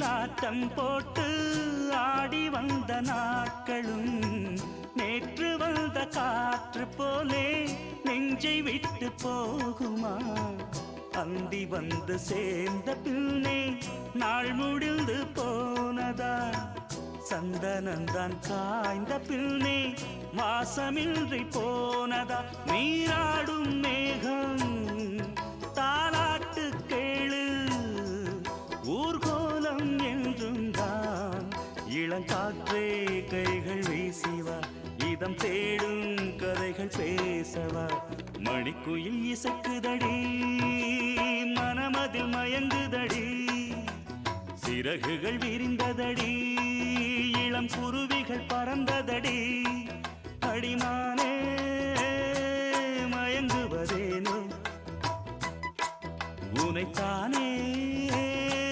ஒயிலாட்டம் போட்டு ஆடி வந்த நாட்களும் நேற்று வந்த காற்று போலே நெஞ்சை விட்டு போகுமா? அந்தி வந்து சேர்ந்த பின்னே நாள் முடிந்து போனதா? சந்தனந்தான் காய்ந்த பின்னே வாசமின்றி போனதா? நீராடும் மேகம் தாலாட்டு கேளு, ஊர்கோலம் என்றும் தான். இளங்காற்றே கைகள் வீசிவா, இதம் தேடும் கதைகள் பேசவா. மணிக்குயில் இசைக்குதடி, மனமதில் மயங்குதடி. சிறகுகள் விரிந்ததடி, இளம் குருவிகள் பறந்ததடி. அடிமானே மயங்குவதேனோ, உனைத்தானே